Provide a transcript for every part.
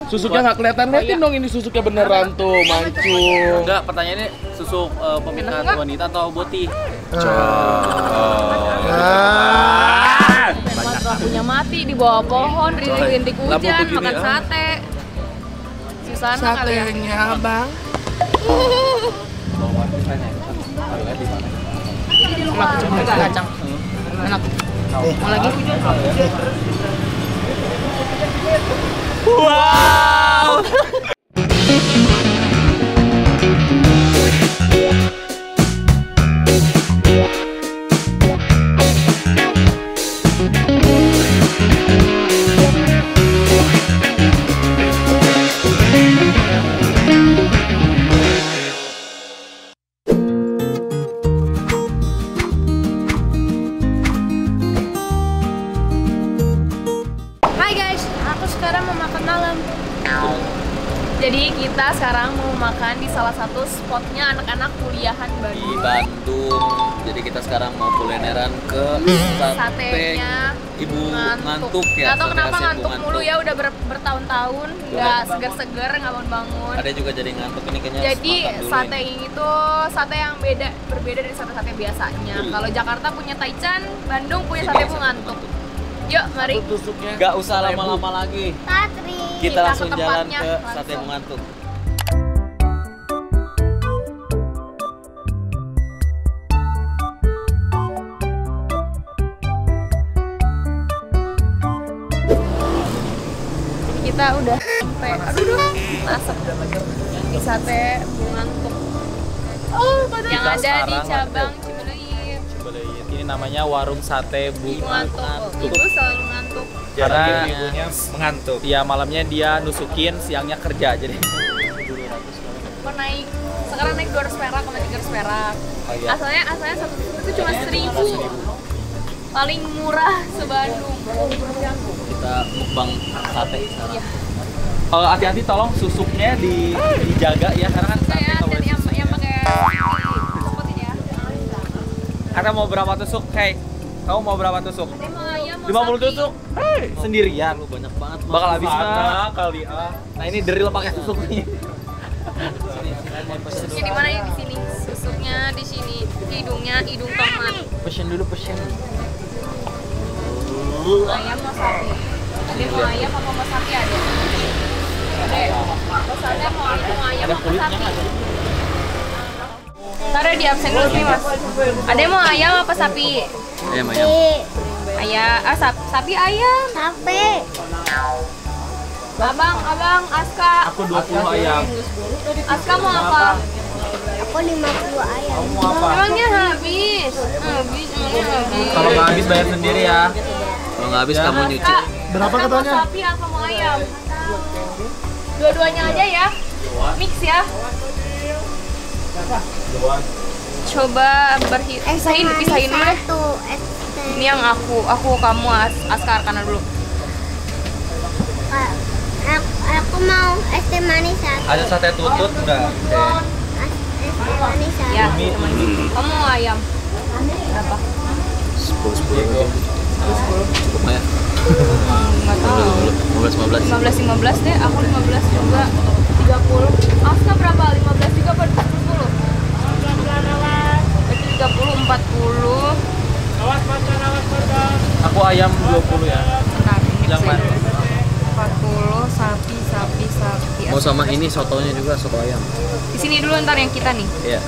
Susuknya nggak kelihatan, liatin dong ini susuknya beneran tuh, mancung. Enggak, pertanyaannya susuk pemikat wanita atau boti? Lampunya mati di bawah pohon, rintik-rintik hujan, makan sate. Susana kali ya. Satenya abang. Enak, kacang. Enak. Mau lagi? Wow. Hai guys, aku sekarang mau makan malam. Jadi kita sekarang mau makan di salah satu spotnya anak-anak kuliahan Di Bandung. Bandung. Jadi kita sekarang mau kulineran ke Satenya Ibu Ngantuk ya. Gak tau sate kenapa khas Ibu ngantuk mulu ya, udah bertahun-tahun nggak seger-seger, nggak bangun-bangun. Ada juga jadi ngantuk ini kayaknya. Jadi makan dulu sate ini. ini tuh sate yang berbeda dari sate-sate biasanya. Kalau Jakarta punya Taichan, Bandung punya sate Bu Ngantuk. Yuk, mari. Tusuknya. Gak usah lama-lama lagi. Patri. Kita langsung ke jalan tempatnya, ke langsung. Sate Bu Ngantuk. Kita udah sampai, aduh, asap di Sate Bu Ngantuk. Yang Kita ada di sekarang cabang Cibeluit. Ini namanya warung sate Bu Bu Ngantuk. Ibu selalu ngantuk. Karena ibunya mengantuk. Iya, malamnya dia nusukin, siangnya kerja jadi. Naik, sekarang naik 200 perak sama 300 perak. Oh, iya. Asalnya satu tusuk itu cuma 1.000. Paling murah se-Bandung. Kita mukbang sate sekarang. Iya. Hati-hati tolong susuknya dijaga ya karena kan sate Saya nggak boleh yang susuk. pakai spot ini ya. Ada mau berapa tusuk? Hey, kamu mau berapa tusuk? Ada mau ayam, mau 50 sapi. tusuk? Hey, sendirian. Lu banyak banget. Mas. Bakal habis Mana nggak? kali ah. Nah ini deril pakai susuk nih. Susuknya di mana ya? Di sini. Susuknya di sini. Hidungnya hidung tomat. Pesen dulu, pesen. Ayam mau sapi. Ada mau ayam apa mau sapi ada? Ada. Pesannya mau ayam apa sapi? Ntar di absen dulu nih mas. Ada yang mau ayam apa sapi? Ayam ayam. Ayam, sapi ayam. Sapi. Abang, Aska. Aku 20 ayam. Aska mau apa? Aku 50 ayam. Kamu mau apa? Emangnya habis? Emangnya habis. Kalau nggak habis bayar sendiri ya. Kalau nggak habis kamu nyuci. Aska, Berapa Aska katanya? mau sapi apa mau ayam? Dua-duanya aja ya. Mix ya. Coba pisahin dulu deh. Satu. Ini yang aku kamu Askar karena dulu. Aku mau es teh manis satu. Ada sate tutut enggak? Es teh manis satu. Ya, cuman kamu mau ayam. Berapa? 10 cukup nggak ya? Enggak tahu. 15 15 deh, aku 15 juga. 30. Aska berapa? 15 juga apa 10? Berarti 30, 40. Aku ayam 20 ya. Bentar, ini Yang saya mana? dulu. 40, sapi. Mau sama ini sotonya juga, soto ayam. Di sini dulu ntar yang kita nih. Iya.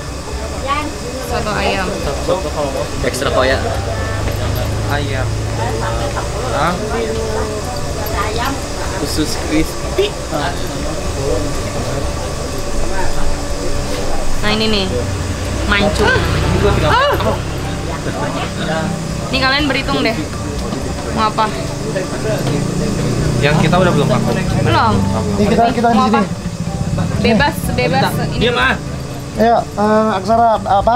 Soto ayam. Soto kalau mau Ekstra koya. ayam. Hah? Khusus crispy. Nah, ini nih. Mancung. Nih kalian berhitung deh. Mau apa? Yang kita udah belum makan. Belum. Nih kita di Mau sini. apa? Bebas ini. Diam ah. Ayo, aksara apa?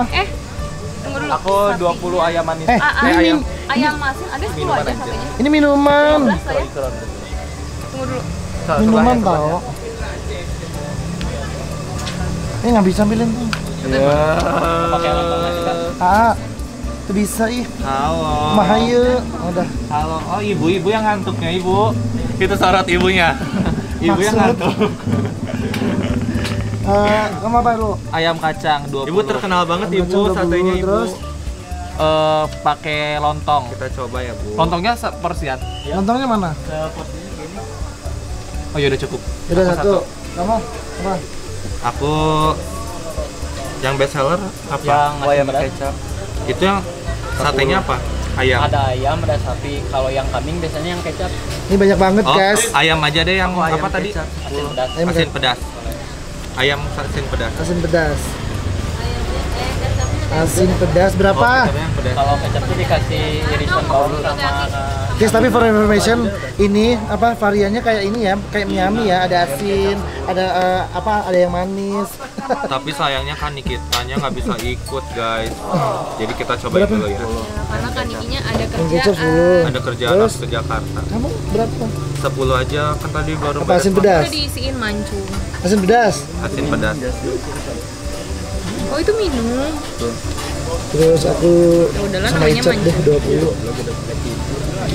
Tunggu dulu. Aku 20 ayam manis. Ayam, ayam. ayam masin. Ada 10 Minuman aja aja. satunya. Ini minuman. 12 lah ya. Tunggu dulu. Minuman tau. Ini nggak bisa ambilin tuh. Ya. Pakai alat ngasih kan? Ah, itu bisa ih. Halo. Mahayu. Udah. Halo. Oh, ibu yang ngantuknya, Ibu. Itu sorot ibunya. Ibu yang ngantuk. Kamu apa lu? Ayam kacang 20. Ibu terkenal banget Ayam ibu kacang 20, satenya ibu. terus? Pakai lontong. Kita coba ya bu. Lontongnya sepersian. Lontongnya mana? Oh ya udah cukup. Udah Aku satu. Kamu apa? Aku yang best seller apa? Yang ayam pedas. kecap. Itu yang satenya apa? Ayam. Ada ayam, ada sapi. Kalau yang kambing biasanya yang kecap. Ini banyak banget Oh, guys. ayam aja deh yang Ayam apa tadi? kecap, asin pedas. Ayam Asin pedas. Ayam asin pedas. Asin pedas. Asin pedas berapa? Kecapnya yang pedas. Kalau kecap tuh dikasih irisan bawang sama Guys, tapi for information, ini apa variannya kayak ini ya, kayak Miami ya, ada asin, ada ada yang manis. Tapi sayangnya kan Nikitanya nggak bisa ikut guys. Jadi kita cobain dulu ya. Karena kanikinya ada Yang kecap kerjaan. 10. Ada kerjaan Terus ke Jakarta. kamu berapa? 10 aja kan tadi baru. Apa asin pedas? Udah diisiin mancung. Asin pedas. Asin pedas. Oh itu minum. Terus aku Ya udahlah, sama namanya Icat deh 20.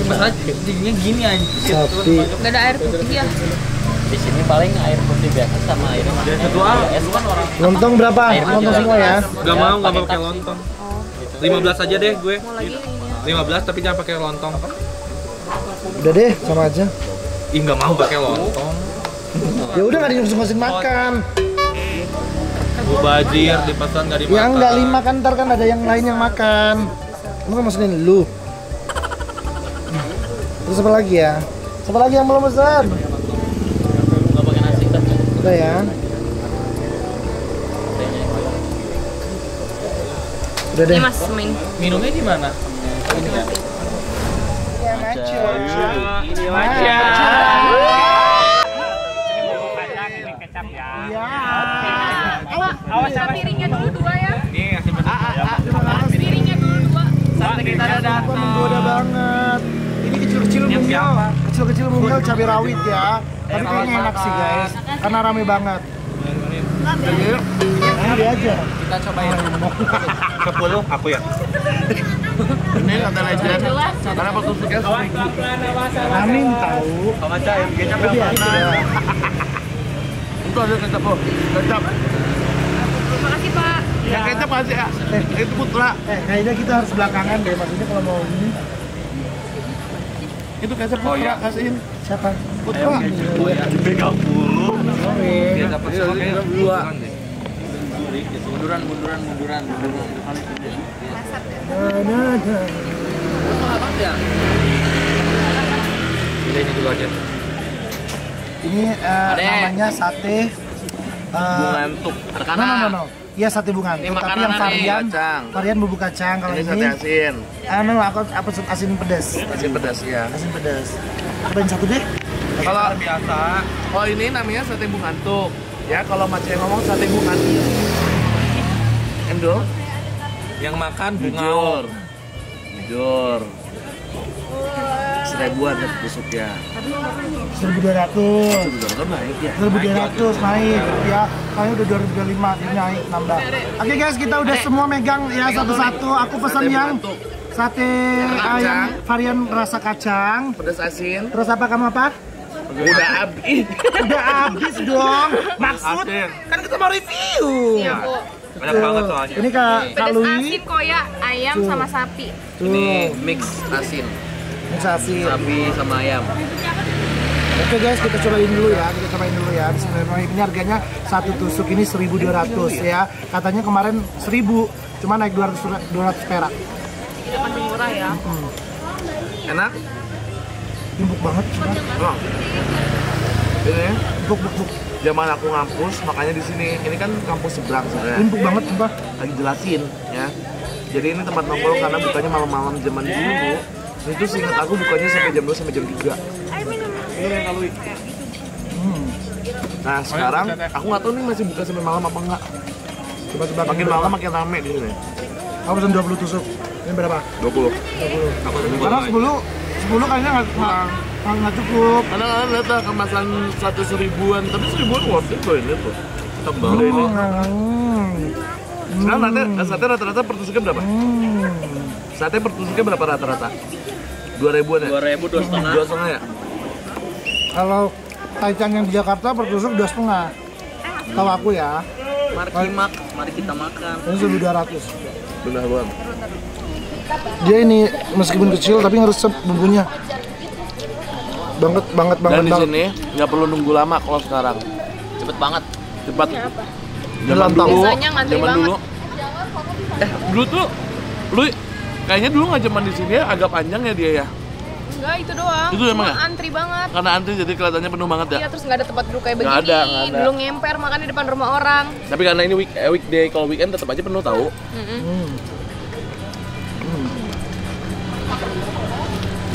Masalah jadinya gini anjir. Sapi. Gak ada air putih ya. di sini paling air putih biasa sama air satu ah. es kan orang Lontong berapa? Lontong semua ya. Gak mau, gak mau pakai lontong. 15 aja deh gue. Mau lagi ini ya. 15 tapi jangan pakai lontong. Udah deh, sama aja. Ih nggak mau pakai lontong. Ya udah nggak diusung-usung makan. Mubazir dipesan nggak dimakan. Ya enggak 5 kan, ntar kan ada yang lain yang makan. Kamu kan maksudin lu. Terus apa lagi ya? Siapa lagi yang belum pesan? nggak pakai nasi kan Udah ya. Udah deh. Ini mas main. Minumnya di mana? Awas piringnya dulu 2 ya. Ini ngasih pedas. Piringnya dulu 2. Sampai kita ada datang. Menggoda banget. Ini kecil-kecil mungil. Kecil-kecil mungil cabai rawit ya. Tapi kayaknya enak sih guys. Karena rame banget. Ini aja. Kita cobain. 10 aku ya. Ini kata legend. Karena pas susuknya Amin tahu. Sama cair kecap Lebih aja. Itu ada kecap kok. Kecap. Makasih pak. Yang kecap aja ya. Itu putra. Kayaknya kita harus belakangan deh. Maksudnya kalau mau ini. Itu kecap putra kasihin. Siapa? Putra. Pegang mulu. Dia dapat kayak dua. munduran Udah ini dulu aja. Ini namanya sate. ngantuk No. Iya sate bunga. Tapi yang varian, varian bubuk kacang. Kalau ini sate asin. Aku asin pedas. Asin pedas ya. Asin pedas. Cobain satu deh. Kalau biasa. Oh ini namanya sate bungantuk. Ya kalau macam yang ngomong sate bungantuk. Endol. Yang makan bungaur. Jujur. 1000-an tusuknya. 1.200. Sudah naik ya. 1.200 naik ya. Kayaknya udah 2.500 dia naik nambah. Oke guys, kita udah semua megang ya satu-satu. Aku pesan yang sate ayam varian rasa kacang. Pedas asin. Terus apa kamu apa? Udah habis. Udah habis dong. Maksud kan kita mau review. Iya bu. Banyak banget soalnya. Ini Kak Pedas Lui. asin koya ayam sama sapi. Ini mix asin. Mix asin. Sapi sama ayam. Oke guys, kita cobain dulu ya. Bismillahirrahmanirrahim. Ini harganya satu tusuk ini 1.200 ya. Katanya kemarin 1.000, cuma naik 200 perak. Tidak paling murah ya. Enak? Empuk banget. Oh. Ini Empuk. zaman aku ngampus, makanya di sini. Ini kan kampus seberang sebenarnya. Empuk banget sumpah. Lagi jelasin ya. Jadi ini tempat nongkrong karena bukanya malam-malam zaman dulu. Itu seingat aku bukanya sampai jam 2 sampai jam 3. Nah sekarang aku nggak tahu nih masih buka sampai malam apa enggak. Coba-coba Makin malam makin rame di sini. Aku pesen 20 tusuk. Ini berapa? 20. Aku lebih Karena 10 kayaknya nggak cukup. Kadang-kadang lihat lah kemasan 100.000-an, tapi 1.000-an worth it loh ini tuh. Tebal ini. Sekarang sate rata-rata per tusuknya berapa? Sate per tusuknya berapa rata-rata? 2.000-an ya? 2.000 2,5 2,5 ya? Kalau taichan yang di Jakarta per tusuk 2,5. Tahu aku ya. Mari kita makan. Ini 1.200. Benar banget. Dia ini meskipun kecil tapi ngeresep bumbunya. Banget. Dan di sini nggak perlu nunggu lama kalau sekarang. Cepet banget. Cepat. Dalam tahu. Biasanya ngantri Zaman banget. dulu. Dulu tuh lu kayaknya dulu nggak zaman di sini ya, agak panjang ya dia ya. Enggak, itu doang. Itu emang Cuma ya? antri banget. Karena antri jadi kelihatannya penuh banget ya. Iya, terus nggak ada tempat duduk kayak begini. Nggak ada. Dulu ngemper makan di depan rumah orang. Tapi karena ini weekday, kalau weekend tetap aja penuh tahu.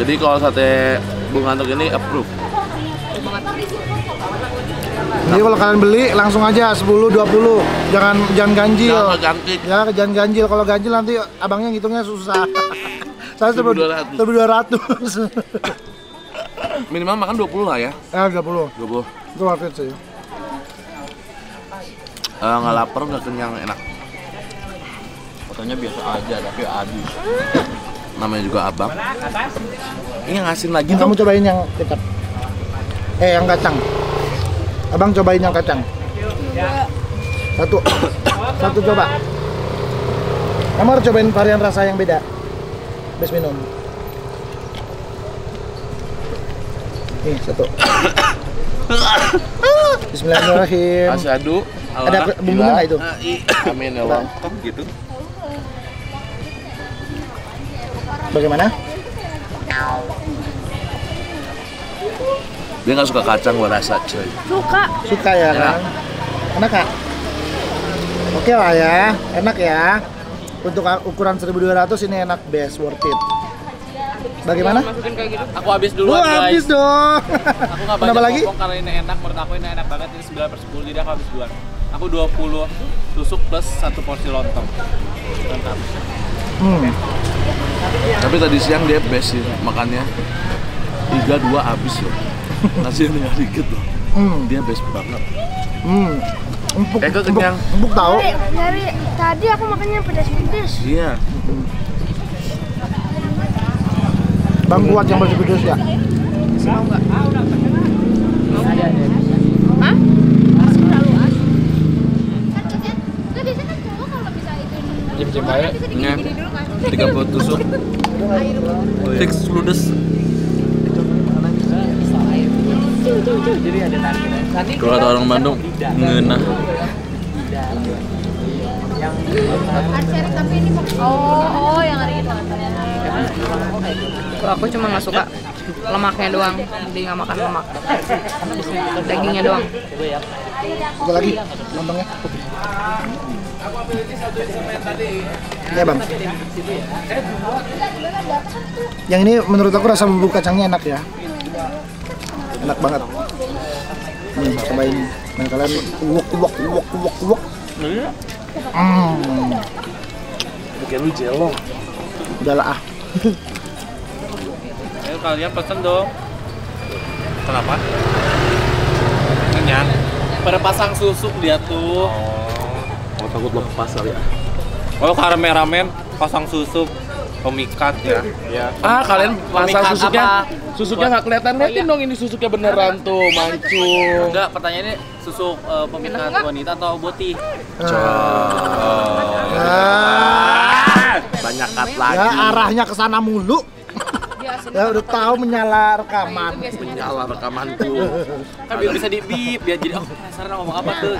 Jadi kalau sate Bung Antuk ini approve. Jadi kalau kalian beli langsung aja 10, 20. Jangan ganjil. Jangan ganti. Ya, jangan ganjil. Kalau ganjil nanti abangnya ngitungnya susah. Saya 1.200. 1.200. Minimal makan 20 lah ya. 20. 20. Itu worth it sih. Nggak lapar, nggak kenyang, enak. Fotonya biasa aja tapi habis. Namanya juga abang. Ini yang asin lagi Kamu tuh. cobain yang kecap. Yang kacang. Abang cobain yang kacang. Satu coba. Kamu harus cobain varian rasa yang beda. Bes minum. Nih, satu. Bismillahirrahmanirrahim. Asyhadu. Ada bumbunya nggak itu? Amin ya Allah. Kok gitu? Bagaimana? Dia nggak suka kacang, gua rasa cuy. Suka ya kan? Enak kak? Oke lah ya, enak ya. Untuk ukuran 1.200 ini enak, best, worth it. Bagaimana? Aku habis duluan Wah, habis guys. dong. Aku nggak Kenapa banyak lagi? ngomong karena ini enak. Menurut aku ini enak banget. Ini 9/10 jadi aku habis duluan. Aku 20 tusuk plus 1 porsi lontong. Mantap. Tapi tadi siang dia best sih makannya. 3-2 habis loh. Nasi ini nggak dikit loh. Dia best banget. Empuk, Eko kenyang. empuk tahu. Dari tadi aku makannya pedas-pedas. Iya. Bang kuat yang pedas ya. Hah? Jam bae. Nya. 30 tusuk. Fix ludes. Kalau kata orang Bandung, ngeunah. Oh, yang hari itu. Kalau aku cuma nggak suka lemaknya doang, jadi nggak makan lemak. Dagingnya doang. Satu lagi, lontongnya. Ya bang. Yang ini menurut aku rasa bumbu kacangnya enak ya. Enak banget. Nih, cobain. Nah, kalian uwok. Kayak lu jelo. Udah lah ah. Ayo kalian pesen dong. Kenapa? Kenyang. Pada pasang susuk dia tuh. Oh, takut lepas kali ya. Oh, kameramen pasang susuk pemikat ya. Ya. Kalian pasang Pemikat susuknya. apa? Susuknya nggak kelihatan. Liatin dong ini susuknya beneran tuh, mancung. Enggak, pertanyaannya susuk pemikat wanita atau boti? Banyak cut Ya lagi. arahnya ke sana mulu. Ya udah tahu menyala rekaman. Nyala rekamanku. Kan biar bisa di beep biar jadi penasaran ngomong apa tuh.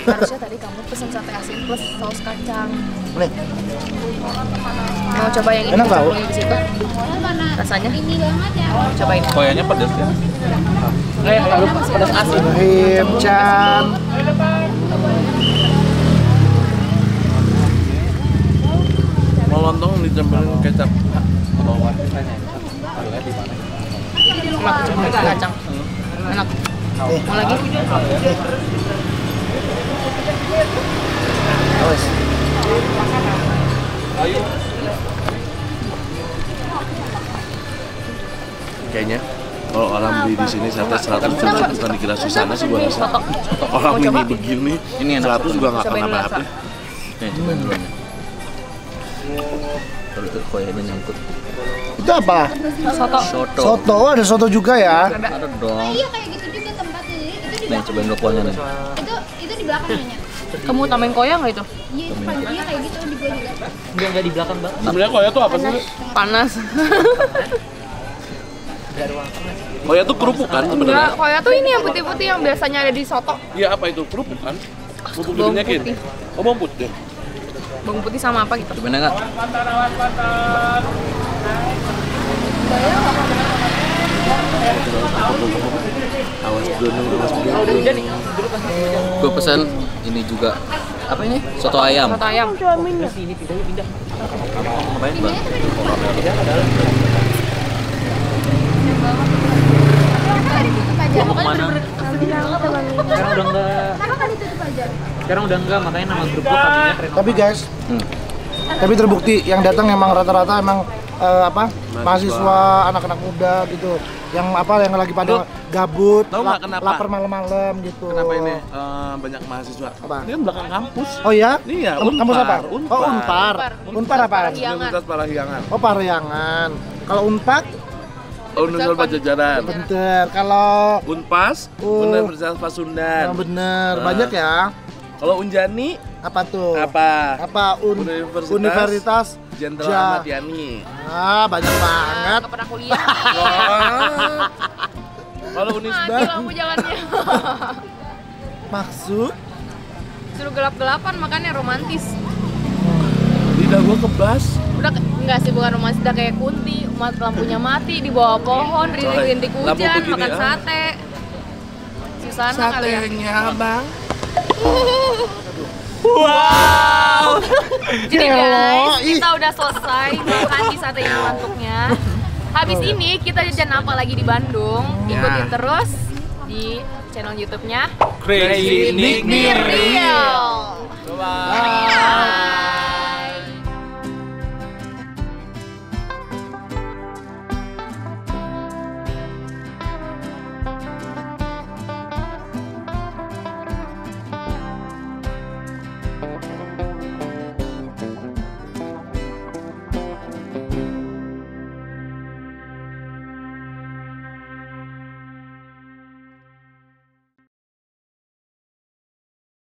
Harusnya tadi kamu pesen sate asin plus saus kacang. Nih, Mau coba yang ini? Enak tau. Yang di situ. Rasanya? Cobain. Koyanya pedes ya. Pedes asin. Rahim Chan. Mau lontong dicemplungin kecap. Enak, coba kacang. Enak. Nih, Mau lagi? awas. Kayaknya kalau orang beli di sini sate 100 juga bukan dikira susana sih gua rasa. Orang ini begini, Ini enak. 100 juga nggak Cobain pernah rasa. habis. Nih, coba dulu. Kalau itu koyanya nyangkut. Itu apa? Soto. Soto. Soto. Oh, ada soto juga ya. Ada dong. Iya kayak gitu juga tempat Nih, cobain kuahnya nih. Itu di belakangnya. Kamu tambahin koya nggak itu? Iya, itu panjangnya kayak gitu di gua juga. Enggak di belakang, Mbak. Sebenarnya koya tuh apa sih? Panas. Koya tuh kerupuk kan Enggak, sebenarnya. koya tuh ini yang putih-putih yang biasanya ada di soto. Iya apa itu? Kerupuk kan? Kerupuk Bawang dinyakin. putih. Oh bawang putih. Bawang putih sama apa gitu. Cobain enggak? Gue pesan ini juga apa ini? Soto ayam. Soto ayam. Ngapain, Bang? Mau kemana? Sekarang udah enggak. Sekarang udah enggak, makanya nama grup gua tadinya Renova. Tapi guys, tapi terbukti yang datang emang rata-rata emang mahasiswa, anak-anak muda gitu, yang lagi pada gabut, Tahu nggak kenapa? lapar malam-malam gitu. Kenapa ini banyak mahasiswa? Apa? Ini kan belakang kampus. Oh ya? Iya, Kampus apa? Unpar. Oh Unpar. Unpar apaan? Universitas Parahyangan. Oh Parahyangan. Kalau Unpad? Universitas Pajajaran. Bentar. Kalau Unpas, Universitas Pasundan. bener banyak ya. Kalau Unjani Apa tuh? apa? Apa Universitas Jenderal Ahmad Yani. Banyak banget. Nggak pernah kuliah. Kalau Unisba, Mati lampu jalannya. Maksud? Suruh gelap-gelapan makanya romantis. lidah gua kebas. Udah enggak sih, bukan romantis, udah kayak Kunti, lampunya mati di bawah pohon, rintik-rintik Lampu hujan, begini, makan sate. Susana kali ya. Satenya bang. Wow. Jadi Hello. guys, kita udah selesai makan di sate ini mantuknya. Habis ini kita jajan apa lagi di Bandung? Ikutin terus di channel YouTube-nya Crazy Nick Be Real. Bye.